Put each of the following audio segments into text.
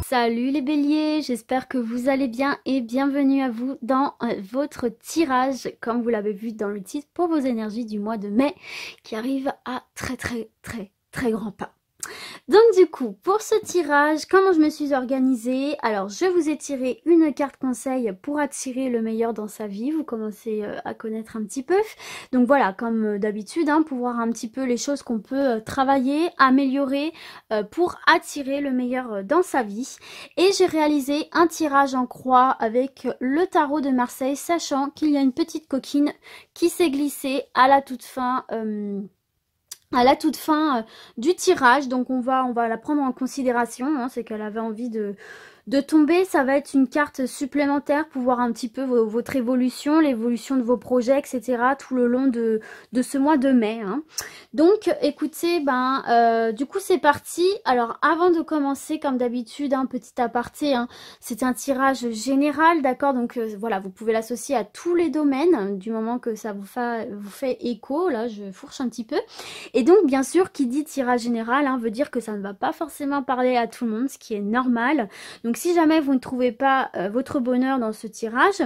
Salut les béliers, j'espère que vous allez bien et bienvenue à vous dans votre tirage, comme vous l'avez vu dans le titre, pour vos énergies du mois de mai qui arrive à très grands pas. Donc du coup, pour ce tirage, comment je me suis organisée? Alors, je vous ai tiré une carte conseil pour attirer le meilleur dans sa vie. Vous commencez à connaître un petit peu. Donc voilà, comme d'habitude, pour voir un petit peu les choses qu'on peut travailler, améliorer pour attirer le meilleur dans sa vie. Et j'ai réalisé un tirage en croix avec le tarot de Marseille, sachant qu'il y a une petite coquine qui s'est glissée à la toute fin. Du tirage, donc on va la prendre en considération, c'est qu'elle avait envie de tomber. Ça va être une carte supplémentaire pour voir un petit peu votre évolution, l'évolution de vos projets, etc. tout le long de ce mois de mai. Donc écoutez, du coup c'est parti. Alors avant de commencer, comme d'habitude, petit aparté, c'est un tirage général, d'accord? Donc voilà, vous pouvez l'associer à tous les domaines, du moment que ça vous fait écho. Là je fourche un petit peu. Et donc bien sûr, qui dit tirage général veut dire que ça ne va pas forcément parler à tout le monde, ce qui est normal. Donc si jamais vous ne trouvez pas votre bonheur dans ce tirage,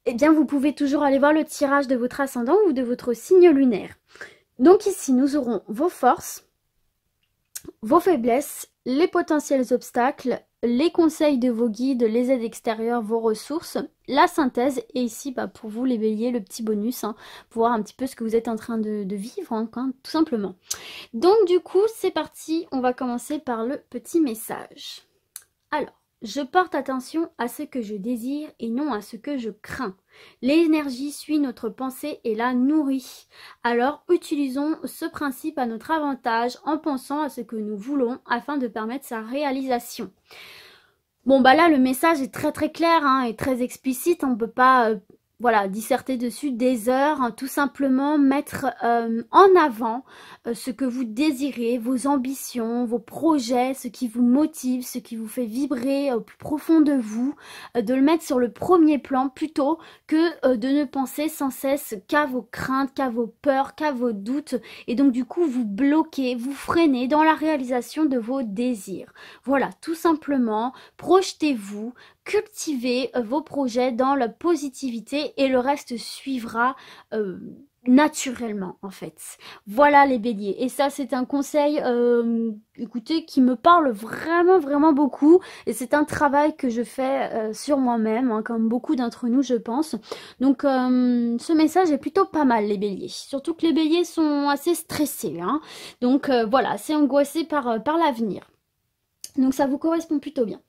eh bien vous pouvez toujours aller voir le tirage de votre ascendant ou de votre signe lunaire. Donc ici nous aurons vos forces, vos faiblesses, les potentiels obstacles, les conseils de vos guides, les aides extérieures, vos ressources, la synthèse, et ici pour vous les béliers, le petit bonus, pour voir un petit peu ce que vous êtes en train de vivre, tout simplement. Donc du coup c'est parti, on va commencer par le petit message. Alors, je porte attention à ce que je désire et non à ce que je crains. L'énergie suit notre pensée et la nourrit. Alors, utilisons ce principe à notre avantage en pensant à ce que nous voulons afin de permettre sa réalisation. Bon, là, le message est très clair et très explicite. On ne peut pas disserter dessus des heures, tout simplement mettre en avant ce que vous désirez, vos ambitions, vos projets, ce qui vous motive, ce qui vous fait vibrer au plus profond de vous, de le mettre sur le premier plan plutôt que de ne penser sans cesse qu'à vos craintes, qu'à vos peurs, qu'à vos doutes, et donc du coup vous bloquez, vous freinez dans la réalisation de vos désirs. Voilà, tout simplement, projetez-vous, cultivez vos projets dans la positivité et le reste suivra naturellement en fait. Voilà les béliers, et ça c'est un conseil écoutez, qui me parle vraiment beaucoup, et c'est un travail que je fais sur moi-même, comme beaucoup d'entre nous je pense. Donc ce message est plutôt pas mal les béliers, surtout que les béliers sont assez stressés, donc voilà, assez angoissés par l'avenir. Donc ça vous correspond plutôt bien.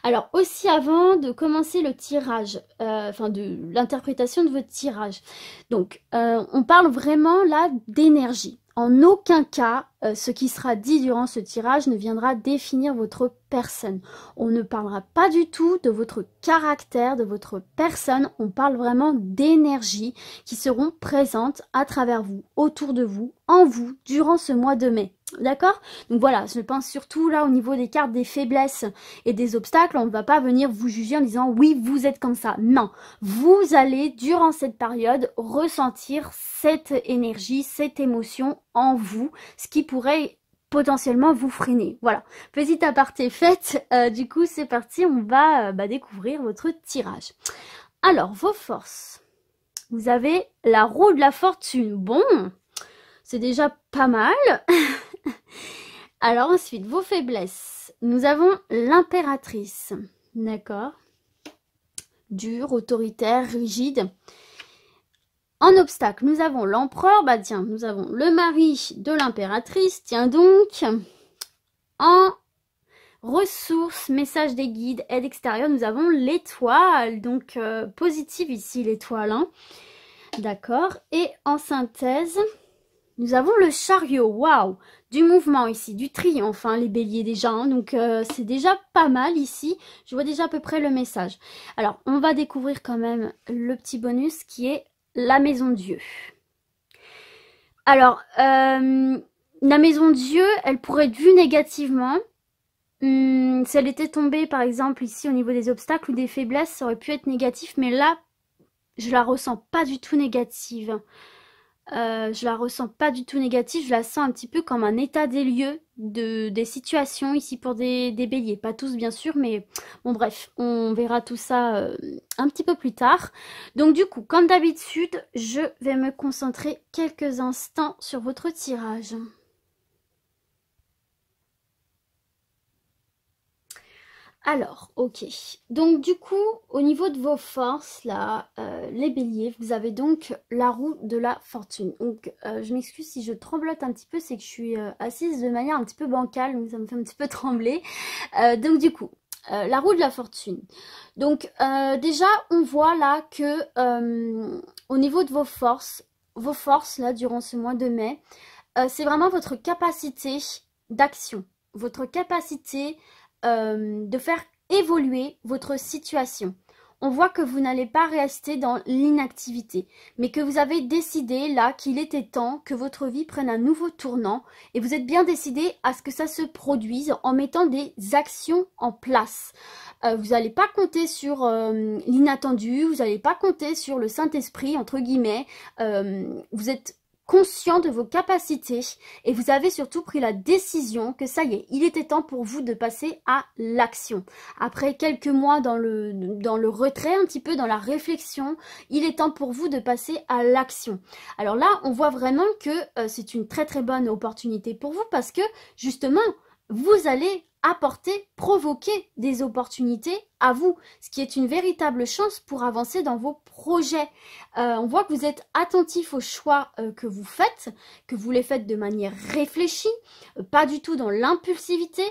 Alors aussi, avant de commencer le tirage, de l'interprétation de votre tirage, donc on parle vraiment là d'énergie. En aucun cas, ce qui sera dit durant ce tirage ne viendra définir votre personne. On ne parlera pas du tout de votre caractère, de votre personne. On parle vraiment d'énergie qui seront présentes à travers vous, autour de vous, en vous, durant ce mois de mai. D'accord? Donc voilà, je pense surtout là au niveau des cartes des faiblesses et des obstacles, on ne va pas venir vous juger en disant oui, vous êtes comme ça. Non, vous allez durant cette période ressentir cette énergie, cette émotion en vous, ce qui pourrait potentiellement vous freiner. Voilà, petit aparté fait, du coup c'est parti, on va découvrir votre tirage. Alors, vos forces. Vous avez la roue de la fortune. Bon, c'est déjà pas mal. Alors ensuite, vos faiblesses. Nous avons l'impératrice. D'accord. Dure, autoritaire, rigide. En obstacle, nous avons l'empereur. Tiens, nous avons le mari de l'impératrice. Tiens donc. En ressources, message des guides, aide extérieure, nous avons l'étoile. Donc positive ici, l'étoile. D'accord. Et en synthèse, nous avons le chariot. Waouh! Du mouvement ici, du triomphe, les béliers déjà. Donc c'est déjà pas mal ici. Je vois déjà à peu près le message. Alors, on va découvrir quand même le petit bonus qui est la maison Dieu. Alors, la maison Dieu, elle pourrait être vue négativement. Si elle était tombée, par exemple, ici au niveau des obstacles ou des faiblesses, ça aurait pu être négatif. Mais là, je la ressens pas du tout négative. Je la ressens pas du tout négative, je la sens un petit peu comme un état des lieux des situations ici pour des béliers. Pas tous bien sûr, mais bon bref, on verra tout ça un petit peu plus tard. Donc du coup, comme d'habitude, je vais me concentrer quelques instants sur votre tirage. Alors, ok. Donc du coup, au niveau de vos forces, là, les béliers, vous avez donc la roue de la fortune. Donc, je m'excuse si je tremblote un petit peu, c'est que je suis assise de manière un petit peu bancale, donc ça me fait un petit peu trembler. Donc du coup, la roue de la fortune. Donc déjà, on voit là que au niveau de vos forces là, durant ce mois de mai, c'est vraiment votre capacité d'action, votre capacité de faire évoluer votre situation. On voit que vous n'allez pas rester dans l'inactivité, mais que vous avez décidé là qu'il était temps que votre vie prenne un nouveau tournant et vous êtes bien décidé à ce que ça se produise en mettant des actions en place. Vous n'allez pas compter sur l'inattendu, vous n'allez pas compter sur le Saint-Esprit, entre guillemets. Vous êtes conscient de vos capacités et vous avez surtout pris la décision que ça y est, il était temps pour vous de passer à l'action. Après quelques mois dans le retrait, un petit peu dans la réflexion, il est temps pour vous de passer à l'action. Alors là, on voit vraiment que c'est une très très bonne opportunité pour vous parce que justement, vous allez apporter, provoquer des opportunités à vous, ce qui est une véritable chance pour avancer dans vos projets. On voit que vous êtes attentif aux choix que vous faites, que vous les faites de manière réfléchie, pas du tout dans l'impulsivité.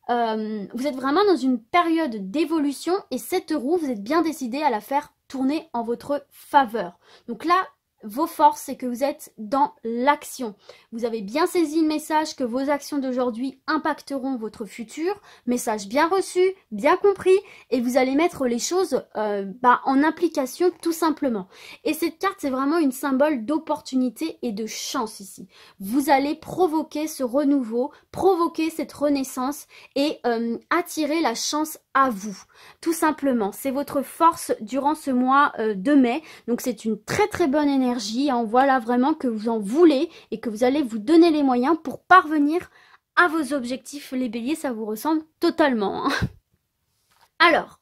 Vous êtes vraiment dans une période d'évolution et cette roue, vous êtes bien décidé à la faire tourner en votre faveur. Donc là, vos forces, c'est que vous êtes dans l'action. Vous avez bien saisi le message que vos actions d'aujourd'hui impacteront votre futur. Message bien reçu, bien compris. Et vous allez mettre les choses en application tout simplement. Et cette carte, c'est vraiment une symbole d'opportunité et de chance ici. Vous allez provoquer ce renouveau, provoquer cette renaissance et attirer la chance à vous. Tout simplement, c'est votre force durant ce mois de mai. Donc c'est une très très bonne énergie. On voit là vraiment que vous en voulez et que vous allez vous donner les moyens pour parvenir à vos objectifs. Les béliers, ça vous ressemble totalement. Hein. Alors,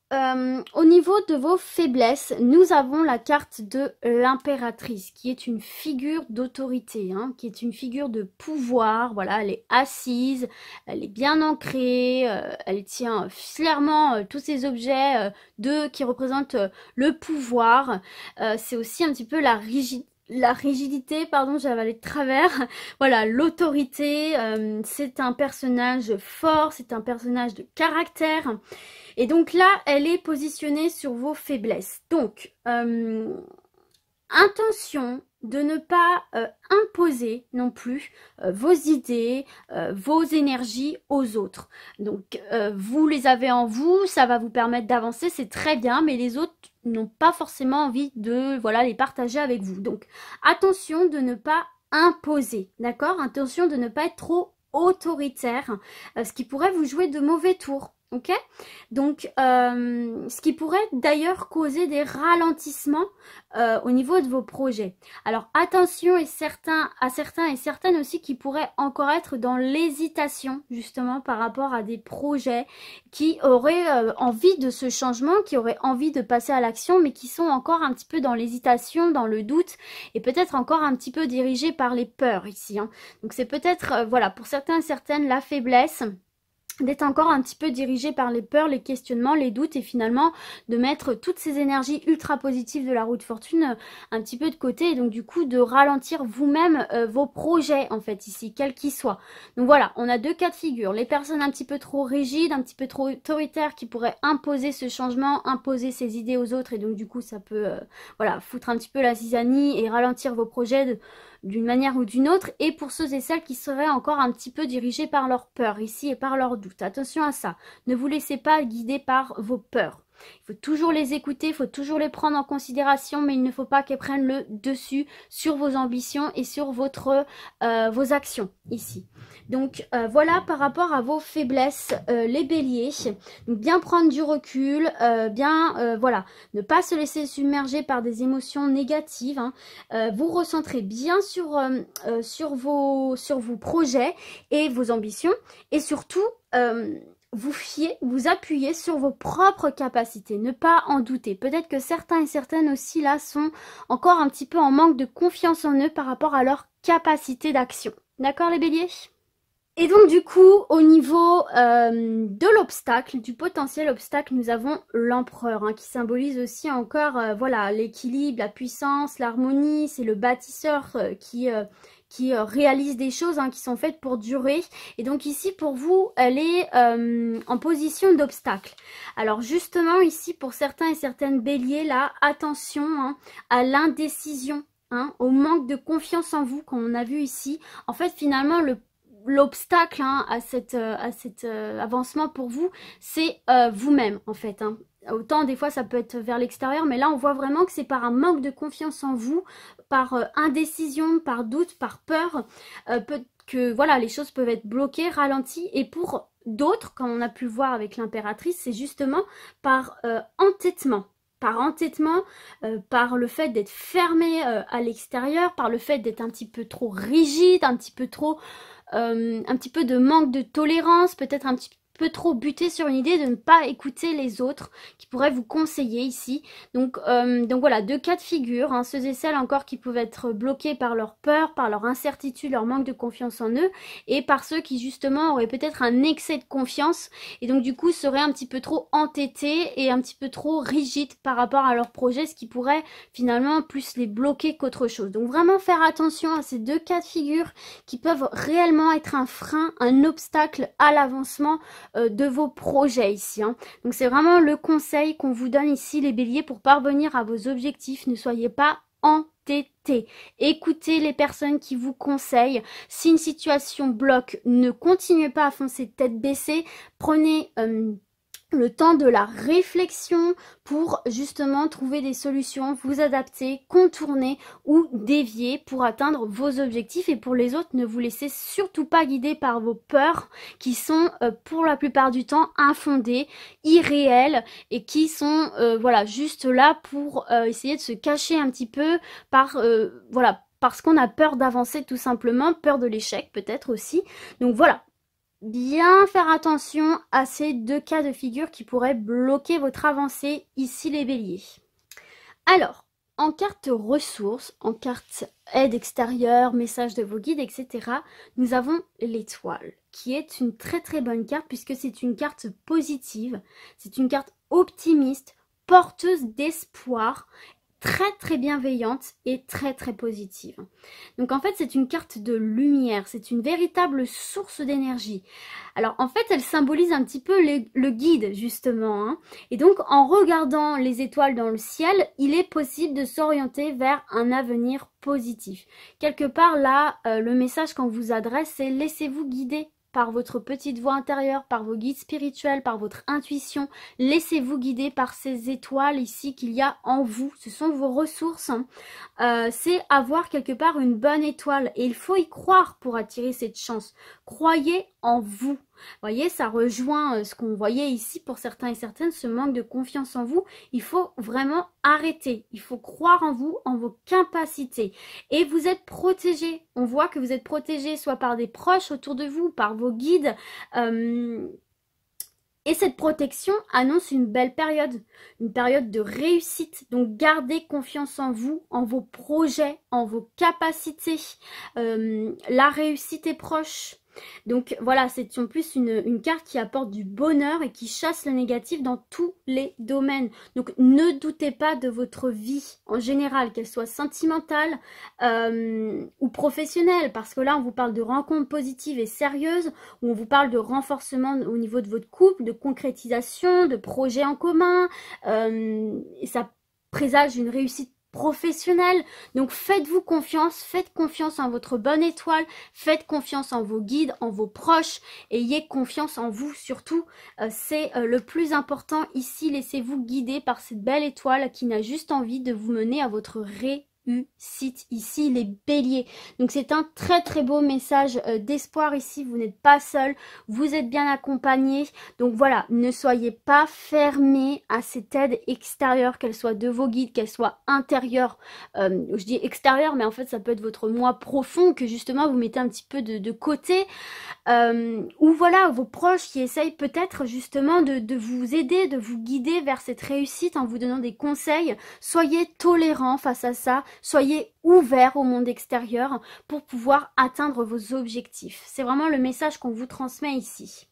au niveau de vos faiblesses, nous avons la carte de l'impératrice, qui est une figure d'autorité, hein, qui est une figure de pouvoir. Voilà, elle est assise, elle est bien ancrée, elle tient fièrement tous ces objets qui représentent le pouvoir. C'est aussi un petit peu la rigidité, pardon, j'ai avalé de travers. Voilà, l'autorité, c'est un personnage fort, c'est un personnage de caractère. Et donc là, elle est positionnée sur vos faiblesses. Donc, intention de ne pas imposer non plus vos idées, vos énergies aux autres. Donc, vous les avez en vous, ça va vous permettre d'avancer, c'est très bien, mais les autres n'ont pas forcément envie de les partager avec vous. Donc, attention de ne pas imposer, d'accord? Attention de ne pas être trop autoritaire, ce qui pourrait vous jouer de mauvais tours. Ok, donc ce qui pourrait d'ailleurs causer des ralentissements au niveau de vos projets. Alors attention à certains et certaines aussi qui pourraient encore être dans l'hésitation justement par rapport à des projets qui auraient envie de ce changement, qui auraient envie de passer à l'action mais qui sont encore un petit peu dans l'hésitation, dans le doute et peut-être encore un petit peu dirigés par les peurs ici. Hein. Donc c'est peut-être pour certains et certaines la faiblesse d'être encore un petit peu dirigé par les peurs, les questionnements, les doutes et finalement de mettre toutes ces énergies ultra positives de la roue de fortune un petit peu de côté et donc du coup de ralentir vous-même vos projets en fait ici, quels qu'ils soient. Donc voilà, on a deux cas de figure, les personnes un petit peu trop rigides, un petit peu trop autoritaires qui pourraient imposer ce changement, imposer ses idées aux autres et donc du coup ça peut foutre un petit peu la zizanie et ralentir vos projets d'une manière ou d'une autre, et pour ceux et celles qui seraient encore un petit peu dirigés par leur peur ici et par leurs doutes. Attention à ça, ne vous laissez pas guider par vos peurs. Il faut toujours les écouter, il faut toujours les prendre en considération, mais il ne faut pas qu'elles prennent le dessus sur vos ambitions et sur vos actions ici. Donc voilà par rapport à vos faiblesses, les béliers. Donc, bien prendre du recul, voilà, ne pas se laisser submerger par des émotions négatives, hein. Vous recentrer bien sur vos projets et vos ambitions, et surtout vous appuyez sur vos propres capacités, ne pas en douter. Peut-être que certains et certaines aussi là sont encore un petit peu en manque de confiance en eux par rapport à leur capacité d'action. D'accord les béliers? Et donc du coup, au niveau de l'obstacle, du potentiel obstacle, nous avons l'empereur, hein, qui symbolise aussi encore voilà, l'équilibre, la puissance, l'harmonie. C'est le bâtisseur qui réalise des choses, hein, qui sont faites pour durer. Et donc ici, pour vous, elle est en position d'obstacle. Alors justement, ici, pour certains et certaines béliers, là, attention, hein, à l'indécision, hein, au manque de confiance en vous, comme on a vu ici. En fait, finalement, l'obstacle, hein, à cet avancement pour vous, c'est vous-même en fait, hein. Autant des fois ça peut être vers l'extérieur, mais là on voit vraiment que c'est par un manque de confiance en vous, par indécision, par doute, par peur, que voilà, les choses peuvent être bloquées, ralenties. Et pour d'autres, comme on a pu le voir avec l'impératrice, c'est justement par entêtement. Par entêtement, par le fait d'être fermé à l'extérieur, par le fait d'être un petit peu trop rigide, un petit peu de manque de tolérance, peut-être un petit peu trop buté sur une idée, de ne pas écouter les autres qui pourraient vous conseiller ici. Donc voilà, deux cas de figure, hein, ceux et celles encore qui peuvent être bloqués par leur peur, par leur incertitude, leur manque de confiance en eux, et par ceux qui justement auraient peut-être un excès de confiance et donc du coup seraient un petit peu trop entêtés et un petit peu trop rigides par rapport à leur projet, ce qui pourrait finalement plus les bloquer qu'autre chose. Donc vraiment faire attention à ces deux cas de figure qui peuvent réellement être un frein, un obstacle à l'avancement de vos projets ici, hein. Donc c'est vraiment le conseil qu'on vous donne ici les béliers pour parvenir à vos objectifs. Ne soyez pas entêtés. Écoutez les personnes qui vous conseillent. Si une situation bloque, ne continuez pas à foncer tête baissée. Prenez le temps de la réflexion pour justement trouver des solutions, vous adapter, contourner ou dévier pour atteindre vos objectifs. Et pour les autres, ne vous laissez surtout pas guider par vos peurs qui sont pour la plupart du temps infondées, irréelles et qui sont voilà, juste là pour essayer de se cacher un petit peu par voilà, parce qu'on a peur d'avancer tout simplement, peur de l'échec peut-être aussi. Donc voilà. Bien faire attention à ces deux cas de figure qui pourraient bloquer votre avancée ici les béliers. Alors, en carte ressources, en carte aide extérieure, message de vos guides, etc., nous avons l'étoile, qui est une très très bonne carte puisque c'est une carte positive, c'est une carte optimiste, porteuse d'espoir, très très bienveillante et très très positive. Donc en fait c'est une carte de lumière, c'est une véritable source d'énergie. Alors en fait elle symbolise un petit peu le guide justement, hein. Et donc en regardant les étoiles dans le ciel, il est possible de s'orienter vers un avenir positif. Quelque part là, le message qu'on vous adresse c'est laissez-vous guider par votre petite voix intérieure, par vos guides spirituels, par votre intuition. Laissez-vous guider par ces étoiles ici qu'il y a en vous. Ce sont vos ressources. C'est avoir quelque part une bonne étoile. Et il faut y croire pour attirer cette chance. Croyez en vous. Vous voyez, ça rejoint ce qu'on voyait ici pour certains et certaines, ce manque de confiance en vous. Il faut vraiment arrêter. Il faut croire en vous, en vos capacités. Et vous êtes protégé. On voit que vous êtes protégé soit par des proches autour de vous, par vos guides. Et cette protection annonce une belle période, une période de réussite. Donc gardez confiance en vous, en vos projets, en vos capacités. La réussite est proche. Donc voilà, c'est en plus une carte qui apporte du bonheur et qui chasse le négatif dans tous les domaines. Donc ne doutez pas de votre vie en général, qu'elle soit sentimentale ou professionnelle, parce que là on vous parle de rencontres positives et sérieuses, ou on vous parle de renforcement au niveau de votre couple, de concrétisation, de projets en commun, et ça présage une réussite professionnel. Donc faites-vous confiance, faites confiance en votre bonne étoile, faites confiance en vos guides, en vos proches, ayez confiance en vous surtout. C'est le plus important ici, laissez-vous guider par cette belle étoile qui n'a juste envie de vous mener à votre réussite ici, les béliers. Donc c'est un très très beau message d'espoir ici, vous n'êtes pas seul, vous êtes bien accompagné. Donc voilà, ne soyez pas fermés à cette aide extérieure, qu'elle soit de vos guides, qu'elle soit intérieure. Je dis extérieure, mais en fait ça peut être votre moi profond que justement vous mettez un petit peu de côté. Ou voilà, vos proches qui essayent peut-être justement de vous aider, de vous guider vers cette réussite en vous donnant des conseils. Soyez tolérants face à ça, soyez ouverts au monde extérieur pour pouvoir atteindre vos objectifs. C'est vraiment le message qu'on vous transmet ici.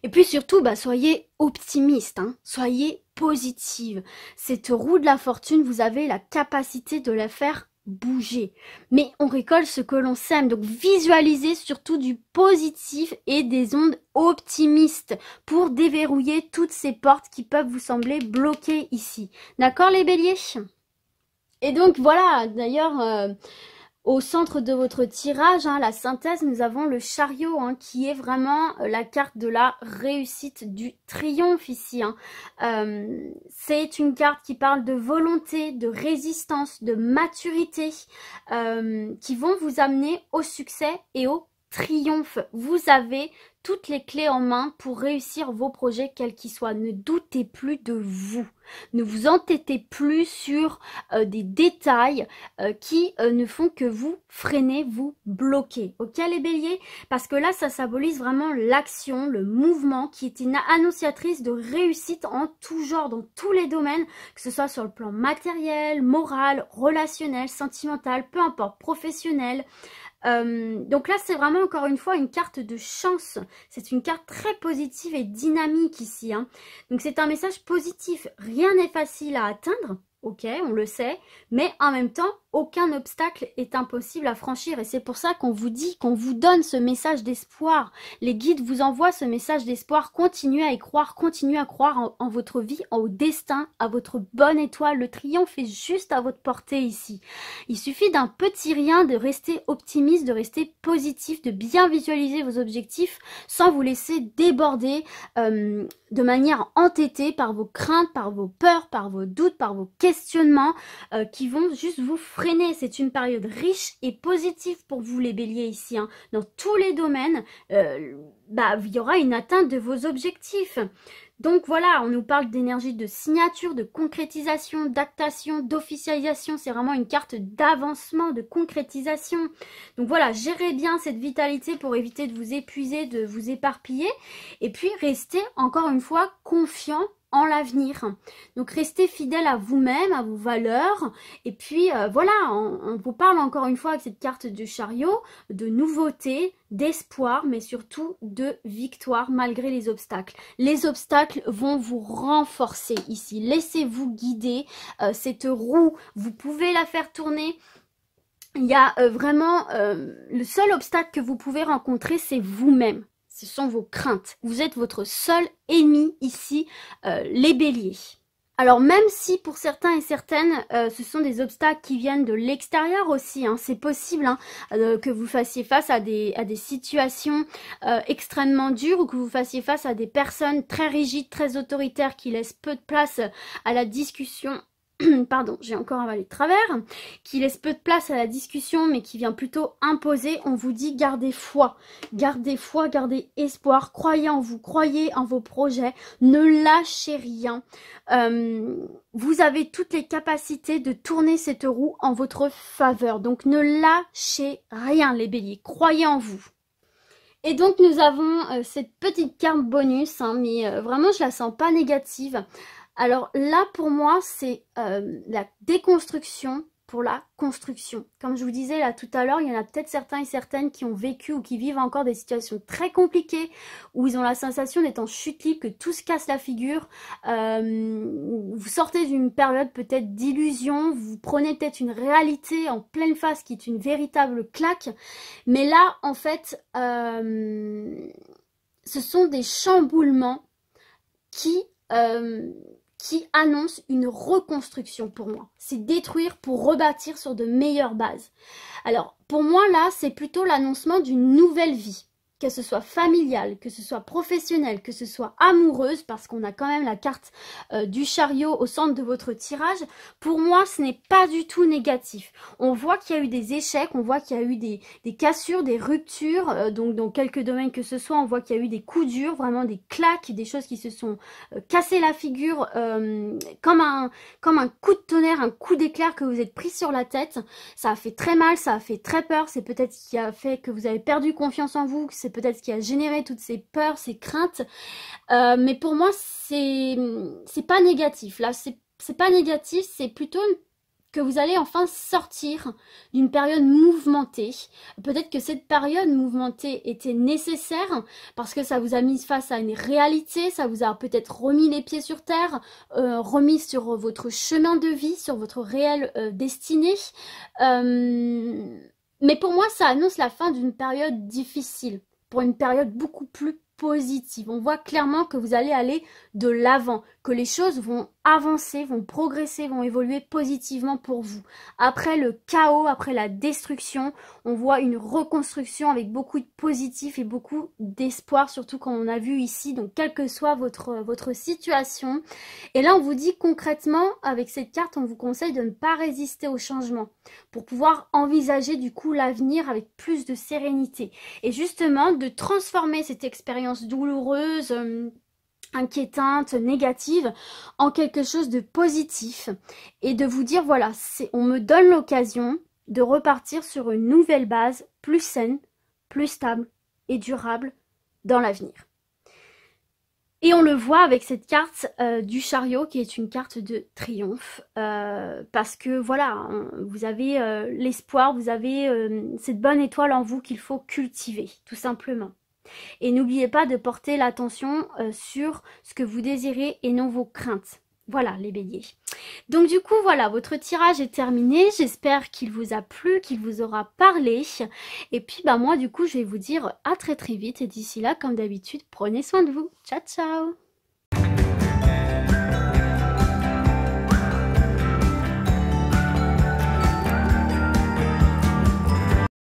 Et puis surtout, soyez optimiste, hein, soyez positive. Cette roue de la fortune, vous avez la capacité de la faire bouger. Mais on récolte ce que l'on sème. Donc visualisez surtout du positif et des ondes optimistes pour déverrouiller toutes ces portes qui peuvent vous sembler bloquées ici. D'accord les béliers? Et donc voilà, d'ailleurs, au centre de votre tirage, hein, la synthèse, nous avons le chariot hein, qui est vraiment la carte de la réussite, du triomphe ici. Hein. C'est une carte qui parle de volonté, de résistance, de maturité, qui vont vous amener au succès et au triomphe. Vous avez toutes les clés en main pour réussir vos projets, quels qu'ils soient. Ne doutez plus de vous. Ne vous entêtez plus sur des détails qui ne font que vous freiner, vous bloquer. Ok les béliers? Parce que là, ça symbolise vraiment l'action, le mouvement qui est une annonciatrice de réussite en tout genre, dans tous les domaines, que ce soit sur le plan matériel, moral, relationnel, sentimental, peu importe, professionnel. Donc là, c'est vraiment encore une fois une carte de chance. C'est une carte très positive et dynamique ici. Hein. Donc c'est un message positif. Rien n'est facile à atteindre. Ok, on le sait. Mais en même temps, aucun obstacle est impossible à franchir. Et c'est pour ça qu'on vous dit, qu'on vous donne ce message d'espoir. Les guides vous envoient ce message d'espoir. Continuez à y croire. Continuez à croire en votre vie, au destin, à votre bonne étoile. Le triomphe est juste à votre portée ici. Il suffit d'un petit rien, de rester optimiste, de rester positif, de bien visualiser vos objectifs sans vous laisser déborder de manière entêtée par vos craintes, par vos peurs, par vos doutes, par vos questionnements qui vont juste vous freiner. C'est une période riche et positive pour vous les béliers ici. Hein. Dans tous les domaines, il y aura une atteinte de vos objectifs. Donc voilà, on nous parle d'énergie de signature, de concrétisation, d'actation, d'officialisation. C'est vraiment une carte d'avancement, de concrétisation. Donc voilà, gérez bien cette vitalité pour éviter de vous épuiser, de vous éparpiller. Et puis restez encore une fois confiant en l'avenir. Donc restez fidèle à vous-même, à vos valeurs. Et puis voilà, on vous parle encore une fois avec cette carte de chariot, de nouveauté, d'espoir, mais surtout de victoire malgré les obstacles. Les obstacles vont vous renforcer ici. Laissez-vous guider. Cette roue, vous pouvez la faire tourner. Il y a vraiment le seul obstacle que vous pouvez rencontrer, c'est vous-même. Ce sont vos craintes. Vous êtes votre seul ennemi ici, les béliers. Alors même si pour certains et certaines, ce sont des obstacles qui viennent de l'extérieur aussi, hein, c'est possible hein, que vous fassiez face à des situations extrêmement dures ou que vous fassiez face à des personnes très rigides, très autoritaires qui laissent peu de place à la discussion. Pardon, j'ai encore avalé de travers, qui laisse peu de place à la discussion mais qui vient plutôt imposer. On vous dit gardez foi, gardez espoir, croyez en vous, croyez en vos projets, ne lâchez rien. Vous avez toutes les capacités de tourner cette roue en votre faveur, donc ne lâchez rien les béliers, croyez en vous. Et donc nous avons cette petite carte bonus, hein, mais vraiment je la sens pas négative. Alors là, pour moi, c'est la déconstruction pour la construction. Comme je vous disais là tout à l'heure, il y en a peut-être certains et certaines qui ont vécu ou qui vivent encore des situations très compliquées où ils ont la sensation d'être en chute libre, que tout se casse la figure. Vous sortez d'une période peut-être d'illusion, vous prenez peut-être une réalité en pleine face qui est une véritable claque. Mais là, en fait, ce sont des chamboulements qui qui annonce une reconstruction pour moi. C'est détruire pour rebâtir sur de meilleures bases. Alors, pour moi, là, c'est plutôt l'annoncement d'une nouvelle vie. Que ce soit familiale, que ce soit professionnelle, que ce soit amoureuse, parce qu'on a quand même la carte du chariot au centre de votre tirage, pour moi, ce n'est pas du tout négatif. On voit qu'il y a eu des échecs, on voit qu'il y a eu des cassures, des ruptures, donc dans quelques domaines que ce soit, on voit qu'il y a eu des coups durs, vraiment des claques, des choses qui se sont cassées la figure, comme un coup de tonnerre, un coup d'éclair que vous êtes pris sur la tête. Ça a fait très mal, ça a fait très peur, c'est peut-être ce qui a fait que vous avez perdu confiance en vous, que c'est peut-être ce qui a généré toutes ces peurs, ces craintes. Mais pour moi, c'est pas négatif. Là, c'est pas négatif, c'est plutôt que vous allez enfin sortir d'une période mouvementée. Peut-être que cette période mouvementée était nécessaire parce que ça vous a mis face à une réalité, ça vous a peut-être remis les pieds sur terre, remis sur votre chemin de vie, sur votre réelle destinée. Mais pour moi, ça annonce la fin d'une période difficile, pour une période beaucoup plus positive. On voit clairement que vous allez aller de l'avant, que les choses vont avancer, vont progresser, vont évoluer positivement pour vous. Après le chaos, après la destruction, on voit une reconstruction avec beaucoup de positif et beaucoup d'espoir, surtout quand on a vu ici, donc quelle que soit votre situation. Et là, on vous dit concrètement, avec cette carte, on vous conseille de ne pas résister au changement pour pouvoir envisager du coup l'avenir avec plus de sérénité. Et justement, de transformer cette expérience douloureuse, inquiétante, négative, en quelque chose de positif. Et de vous dire, voilà, on me donne l'occasion de repartir sur une nouvelle base, plus saine, plus stable et durable dans l'avenir. Et on le voit avec cette carte du chariot qui est une carte de triomphe parce que voilà, vous avez l'espoir, vous avez cette bonne étoile en vous qu'il faut cultiver, tout simplement. Et n'oubliez pas de porter l'attention sur ce que vous désirez et non vos craintes. Voilà les béliers. Donc du coup voilà, votre tirage est terminé. J'espère qu'il vous a plu, qu'il vous aura parlé. Et puis bah moi du coup je vais vous dire à très très vite. Et d'ici là, comme d'habitude, prenez soin de vous. Ciao ciao.